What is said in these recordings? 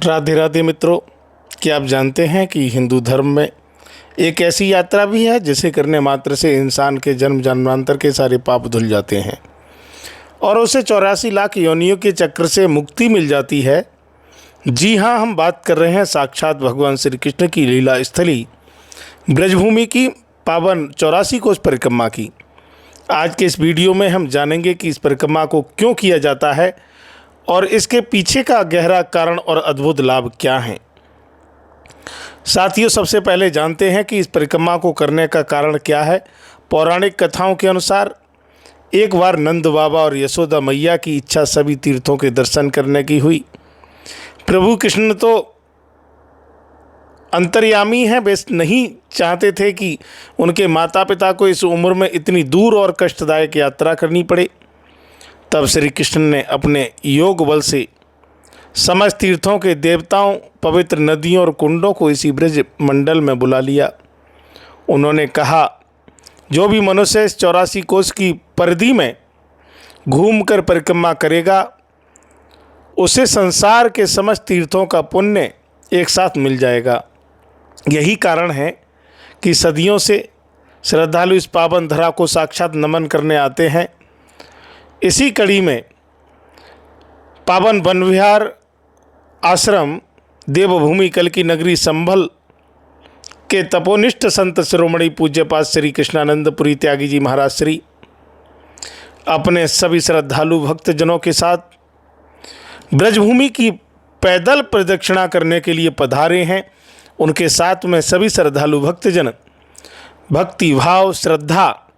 राधे राधे मित्रों, क्या आप जानते हैं कि हिंदू धर्म में एक ऐसी यात्रा भी है जिसे करने मात्र से इंसान के जन्म जन्मांतर के सारे पाप धुल जाते हैं और उसे 84 लाख योनियों के चक्र से मुक्ति मिल जाती है। जी हाँ, हम बात कर रहे हैं साक्षात भगवान श्री कृष्ण की लीला स्थली ब्रजभूमि की पावन 84 कोस परिक्रमा की। आज के इस वीडियो में हम जानेंगे कि इस परिक्रमा को क्यों किया जाता है और इसके पीछे का गहरा कारण और अद्भुत लाभ क्या हैं। साथियों, सबसे पहले जानते हैं कि इस परिक्रमा को करने का कारण क्या है। पौराणिक कथाओं के अनुसार एक बार नंद बाबा और यशोदा मैया की इच्छा सभी तीर्थों के दर्शन करने की हुई। प्रभु कृष्ण तो अंतर्यामी हैं, वे नहीं चाहते थे कि उनके माता पिता को इस उम्र में इतनी दूर और कष्टदायक यात्रा करनी पड़े। तब श्री कृष्ण ने अपने योग बल से समस्त तीर्थों के देवताओं, पवित्र नदियों और कुंडों को इसी ब्रज मंडल में बुला लिया। उन्होंने कहा, जो भी मनुष्य इस 84 कोस की परिधि में घूमकर परिक्रमा करेगा उसे संसार के समस्त तीर्थों का पुण्य एक साथ मिल जाएगा। यही कारण है कि सदियों से श्रद्धालु इस पावन धरा को साक्षात नमन करने आते हैं। इसी कड़ी में पावन वन विहार आश्रम देवभूमि कल की नगरी संभल के तपोनिष्ठ संत शिरोमणि पूज्यपाद श्री कृष्णानंदपुरी त्यागी जी महाराज श्री अपने सभी श्रद्धालु भक्तजनों के साथ ब्रजभूमि की पैदल प्रदक्षिणा करने के लिए पधारे हैं। उनके साथ में सभी श्रद्धालु भक्तजन भक्ति भाव, श्रद्धा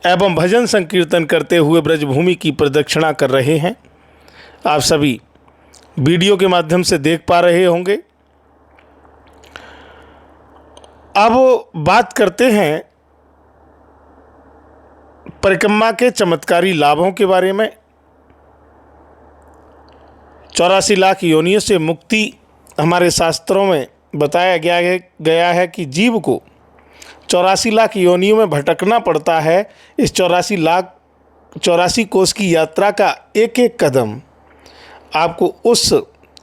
एवं भजन संकीर्तन करते हुए ब्रजभूमि की प्रदक्षिणा कर रहे हैं। आप सभी वीडियो के माध्यम से देख पा रहे होंगे। अब बात करते हैं परिक्रमा के चमत्कारी लाभों के बारे में। 84 लाख योनियों से मुक्ति हमारे शास्त्रों में बताया गया है कि जीव को 84 लाख योनियों में भटकना पड़ता है। इस 84 कोस की यात्रा का एक एक कदम आपको उस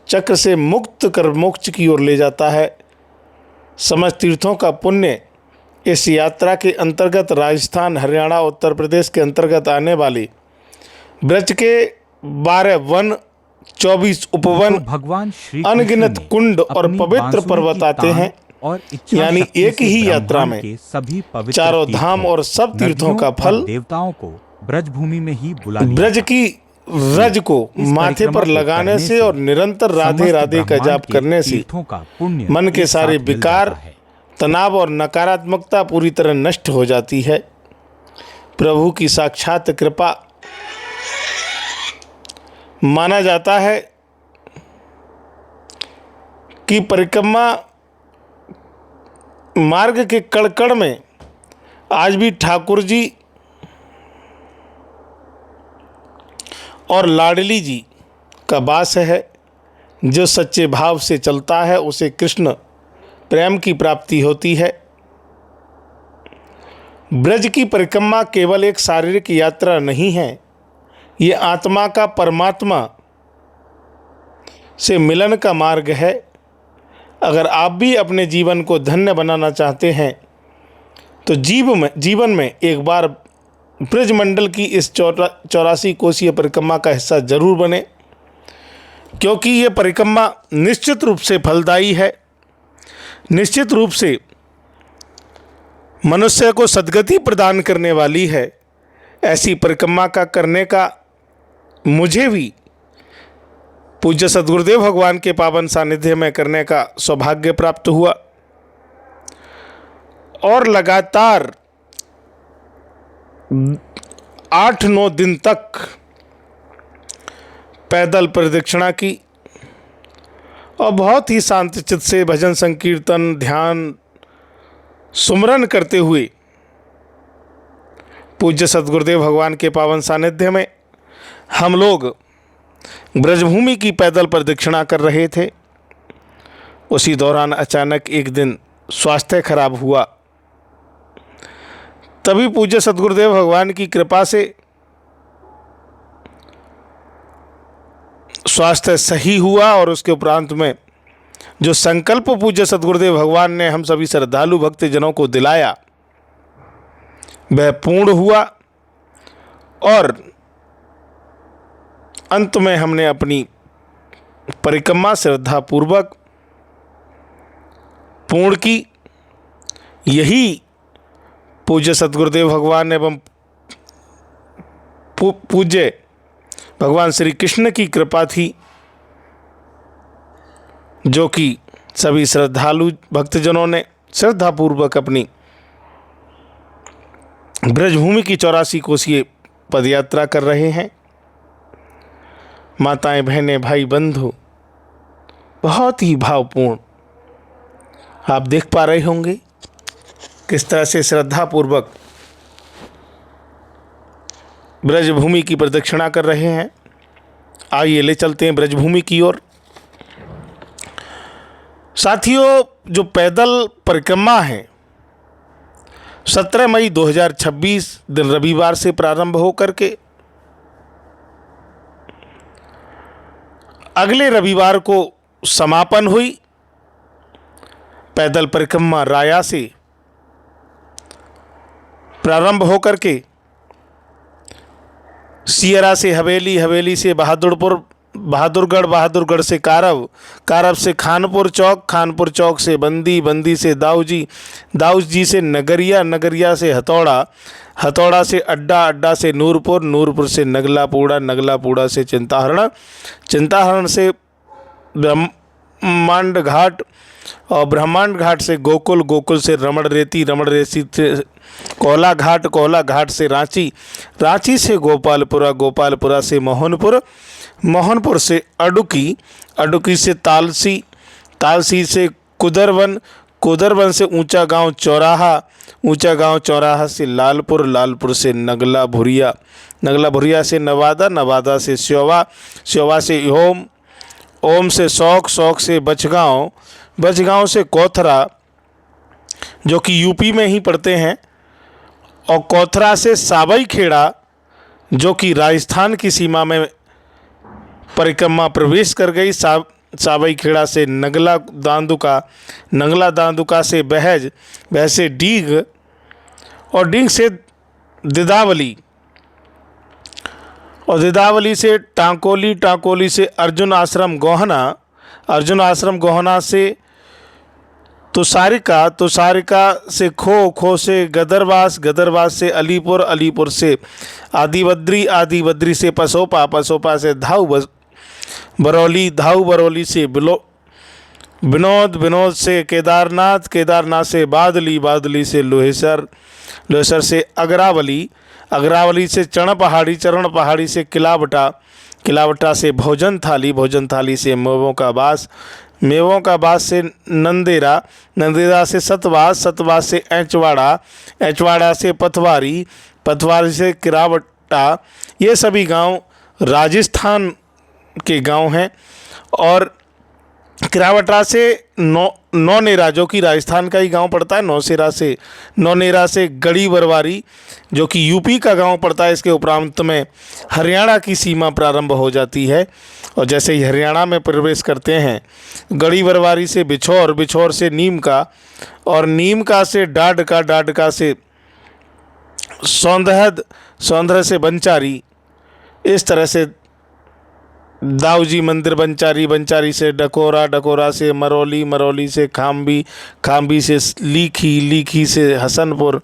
चक्र से मुक्त कर मोक्ष की ओर ले जाता है। समस्त तीर्थों का पुण्य इस यात्रा के अंतर्गत राजस्थान, हरियाणा, उत्तर प्रदेश के अंतर्गत आने वाले ब्रज के 12 वन, 24 उपवन, भगवान श्री अनगिनत कुंड और पवित्र पर्वत आते हैं। और यानी एक ही यात्रा में सभी चारों धाम और सब तीर्थों का फल देवताओं को ब्रजभूमि में ही बुला ब्रज की रज को माथे पर लगाने से और निरंतर राधे राधे का जाप करने से मन के सारे विकार, तनाव और नकारात्मकता पूरी तरह नष्ट हो जाती है। प्रभु की साक्षात कृपा माना जाता है कि परिक्रमा मार्ग के कड़-कड़ में आज भी ठाकुर जी और लाडली जी का वास है। जो सच्चे भाव से चलता है उसे कृष्ण प्रेम की प्राप्ति होती है। ब्रज की परिक्रमा केवल एक शारीरिक यात्रा नहीं है, ये आत्मा का परमात्मा से मिलन का मार्ग है। अगर आप भी अपने जीवन को धन्य बनाना चाहते हैं तो जीवन में एक बार ब्रजमंडल की इस 84 कोसीय परिक्रमा का हिस्सा जरूर बने, क्योंकि ये परिक्रमा निश्चित रूप से फलदायी है। निश्चित रूप से मनुष्य को सद्गति प्रदान करने वाली है। ऐसी परिक्रमा का करने का मुझे भी पूज्य सद्गुरुदेव भगवान के पावन सानिध्य में करने का सौभाग्य प्राप्त हुआ और लगातार 8-9 दिन तक पैदल प्रदक्षिणा की और बहुत ही शांत चित्त से भजन संकीर्तन, ध्यान, सुमरन करते हुए पूज्य सद्गुरुदेव भगवान के पावन सानिध्य में हम लोग ब्रजभूमि की पैदल प्रदक्षिणा कर रहे थे। उसी दौरान अचानक एक दिन स्वास्थ्य खराब हुआ। तभी पूज्य सद्गुरुदेव भगवान की कृपा से स्वास्थ्य सही हुआ और उसके उपरांत में जो संकल्प पूज्य सद्गुरुदेव भगवान ने हम सभी श्रद्धालु भक्तजनों को दिलाया वह पूर्ण हुआ और अंत में हमने अपनी परिक्रमा श्रद्धापूर्वक पूर्ण की। यही पूज्य सद्गुरुदेव भगवान एवं पूज्य भगवान श्री कृष्ण की कृपा थी, जो कि सभी श्रद्धालु भक्तजनों ने श्रद्धापूर्वक अपनी ब्रजभूमि की 84 कोसीय पदयात्रा कर रहे हैं। माताएं, बहनें, भाई, बंधु, बहुत ही भावपूर्ण आप देख पा रहे होंगे किस तरह से श्रद्धापूर्वक ब्रजभूमि की प्रदक्षिणा कर रहे हैं। आइए ले चलते हैं ब्रजभूमि की ओर। साथियों, जो पैदल परिक्रमा है 17 मई 2026 दिन रविवार से प्रारंभ होकर के अगले रविवार को समापन हुई। पैदल परिक्रमा राया से प्रारंभ होकर के सियरा से हवेली, हवेली से बहादुरपुर, बहादुरगढ़, बहादुरगढ़ से कारव, कारव से खानपुर चौक, खानपुर चौक से बंदी, बंदी से दाऊजी, दाऊजी से नगरिया, नगरिया से हथौड़ा, हथौड़ा से अड्डा, अड्डा से नूरपुर, नूरपुर से नगलापूड़ा, नगलापूड़ा से चिंताहरण, चिंताहरण से ब्रह्मांड घाट और ब्रह्मांड घाट से गोकुल, गोकुल से रमण रेती, रमण रेती से कोला घाट, कोला घाट से रांची, रांची से गोपालपुरा, गोपालपुरा से मोहनपुर, मोहनपुर से अडुकी, अडुकी से तालसी, तालसी से कुदरवन, कुदरवन से ऊंचा गांव चौराहा, ऊंचा गांव चौराहा से लालपुर, लालपुर से नगला भुरिया, नगला भुरिया से नवादा, नवादा से स्योवा, स्योवा से ओम, ओम से शौक, शौक से बचगांव, बचगांव से कोथरा जो कि यूपी में ही पड़ते हैं, और कोथरा से साबई खेड़ा जो कि राजस्थान की सीमा में परिक्रमा प्रवेश कर गई। साबई खेड़ा से नगला दांदुका, नगला दांदुका से बहज, बहज से डीग और डीग से दिदावली और दिदावली से टांकोली, टांकोली से अर्जुन आश्रम गोहना, अर्जुन आश्रम गोहना से तुषारिका, तुषारिका से खो, खो से गदरवास, गदरवास से अलीपुर, अलीपुर से आदिबद्री, आदिबद्री से पसोपा, पसोपा से धाऊ बरौली, धाऊ बरौली से विनोद, विनोद से केदारनाथ, केदारनाथ से बादली, बादली से लोहेसर, लोहेसर से अगरावली, अगरावली से चरण पहाड़ी, चरण पहाड़ी से किलावटा, किलावटा से भोजन थाली, भोजन थाली से मेवों का बास, मेवों का बास से नंदेरा, नंदेरा से सतवास, सतवास से ऐचवाड़ा, ऐचवाड़ा से पथवारी, पथवारी से किरावटा। ये सभी गांव राजस्थान के गांव हैं। और किरावटा से नौनेरा जो कि राजस्थान का ही गांव पड़ता है, नौसेरा से, नौनेरा से गड़ी बरवारी जो कि यूपी का गांव पड़ता है। इसके उपरांत में हरियाणा की सीमा प्रारंभ हो जाती है और जैसे ही हरियाणा में प्रवेश करते हैं, गड़ी बरवारी से बिछौर, बिछौर से नीम का और नीम का से डाडका, डाडका से सौंदहद, सौंदह से बंचारी, इस तरह से दाऊजी मंदिर बंचारी, बंचारी से डकोरा, डकोरा से मरौली, मरौली से खाम्बी, खाम्बी से लीखी, लीखी से हसनपुर,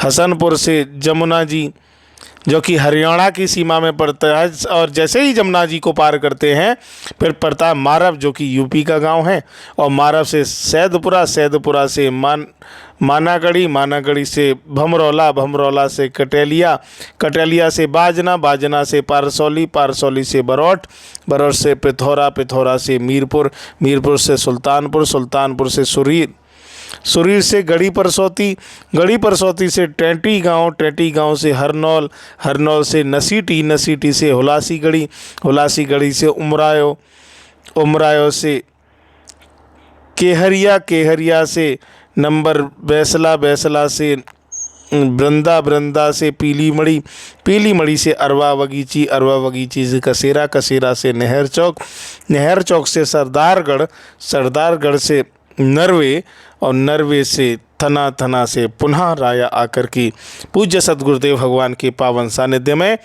हसनपुर से जमुना जी जो कि हरियाणा की सीमा में पड़ता है। और जैसे ही जमुना जी को पार करते हैं फिर पड़ता है मारव जो कि यूपी का गांव है। और मारव से सैदपुरा, सैदपुरा से मानागढ़ी, मानागढ़ी से भमरौला, भमरौला से कटेलिया, कटेलिया से बाजना, बाजना से पारसौली, पारसौली से बरौट, बरौट से पिथौरा, पिथौरा से मीरपुर, मीरपुर से सुल्तानपुर, सुल्तानपुर से सुरीर, सुरीर से गढ़ी परसौती, गढ़ी परसौती से टेंटी गांव, टेंटी गांव से हरनौल, हरनौल से नसीटी, नसीटी से हुलासी गढ़ी, हुलासी गढ़ी से उमरायो, उमरायो से केहरिया, केहरिया से नंबर बैसला, बैसला से वृंदा, वृंदा से पीली मड़ी, पीली मड़ी से अरवा बगीची, अरवा बगीची से कसेरा, कसेरा से नहर चौक, नहर चौक से सरदारगढ़, सरदारगढ़ से नरवे और नरवे से थना, थना से पुनः राया आकर की पूज्य सद्गुरुदेव भगवान के पावन सानिध्य में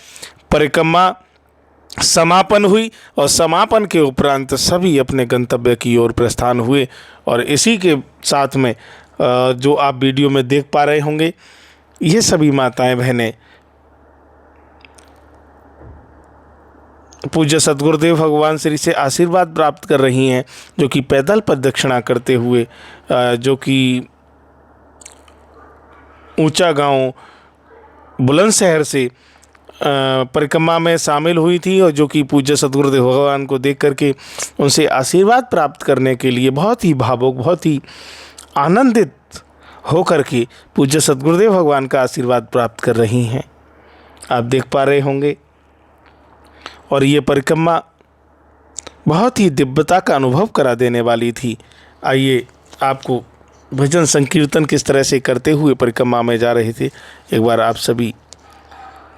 परिक्रमा समापन हुई और समापन के उपरांत सभी अपने गंतव्य की ओर प्रस्थान हुए। और इसी के साथ में जो आप वीडियो में देख पा रहे होंगे, ये सभी माताएं बहनें पूज्य सद्गुरुदेव भगवान श्री से आशीर्वाद प्राप्त कर रही हैं, जो कि पैदल प्रदक्षिणा करते हुए जो कि ऊंचा गांव बुलंदशहर से परिक्रमा में शामिल हुई थी और जो कि पूज्य सद्गुरुदेव भगवान को देख करके उनसे आशीर्वाद प्राप्त करने के लिए बहुत ही भावुक, बहुत ही आनंदित होकर के पूज्य सद्गुरुदेव भगवान का आशीर्वाद प्राप्त कर रही हैं, आप देख पा रहे होंगे। और ये परिक्रमा बहुत ही दिव्यता का अनुभव करा देने वाली थी। आइए आपको भजन संकीर्तन किस तरह से करते हुए परिक्रमा में जा रहे थे, एक बार आप सभी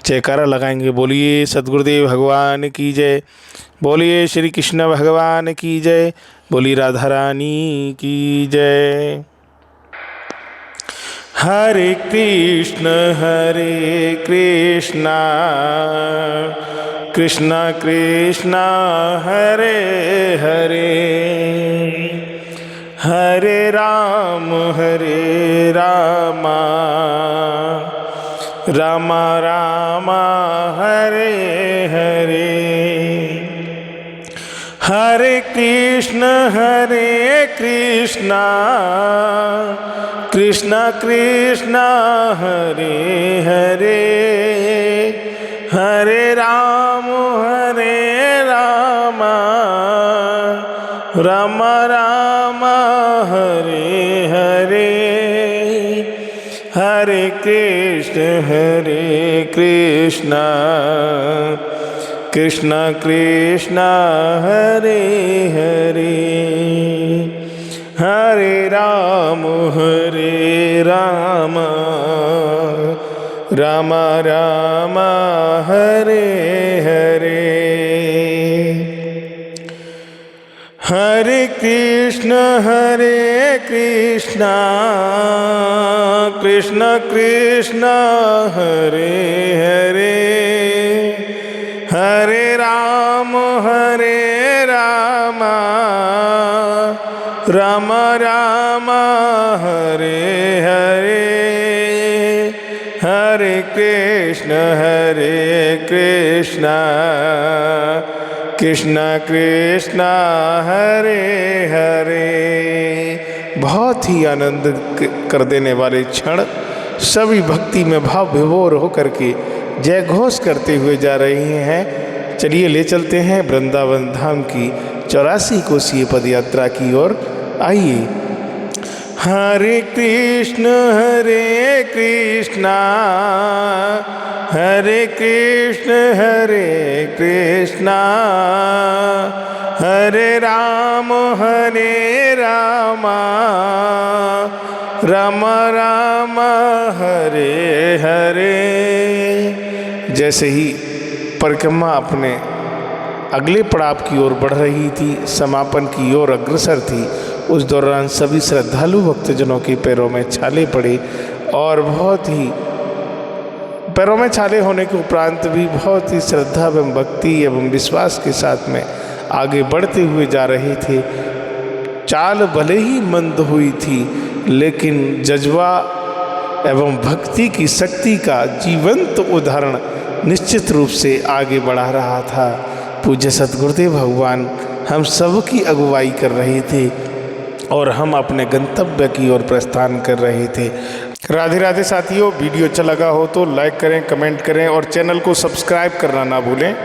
जयकारा लगाएंगे। बोलिए सद्गुरुदेव भगवान की जय, बोलिए श्री कृष्ण भगवान की जय, बोली राधा रानी की जय। हरे कृष्ण कृष्ण कृष्ण हरे हरे, हरे राम राम राम हरे हरे, हरे कृष्ण कृष्ण कृष्ण हरे हरे, हरे राम राम राम हरे हरे, हरे कृष्ण कृष्ण कृष्ण हरे हरे, हरे राम राम राम हरे हरे, हरे कृष्ण कृष्ण कृष्ण हरे हरे, हरे राम राम राम हरे हरे, हरे कृष्ण कृष्ण कृष्ण हरे हरे। बहुत ही आनंद कर देने वाले क्षण, सभी भक्ति में भाव विभोर होकर के जय घोष करते हुए जा रहे हैं। चलिए ले चलते हैं वृंदावन धाम की 84 कोसीय पद यात्रा की ओर। आइए। हरे कृष्ण हरे कृष्ण हरे राम राम राम हरे हरे। जैसे ही परिक्रमा अपने अगले पड़ाव की ओर बढ़ रही थी, समापन की ओर अग्रसर थी, उस दौरान सभी श्रद्धालु भक्तजनों के पैरों में छाले पड़े और बहुत ही पैरों में छाले होने के उपरांत भी बहुत ही श्रद्धा एवं भक्ति एवं विश्वास के साथ में आगे बढ़ते हुए जा रहे थे। चाल भले ही मंद हुई थी, लेकिन जज्बा एवं भक्ति की शक्ति का जीवंत उदाहरण निश्चित रूप से आगे बढ़ा रहा था। पूज्य सद्गुरुदेव भगवान हम सब की अगुवाई कर रहे थे और हम अपने गंतव्य की ओर प्रस्थान कर रहे थे। राधे राधे साथियों, वीडियो अच्छा लगा हो तो लाइक करें, कमेंट करें और चैनल को सब्सक्राइब करना ना भूलें।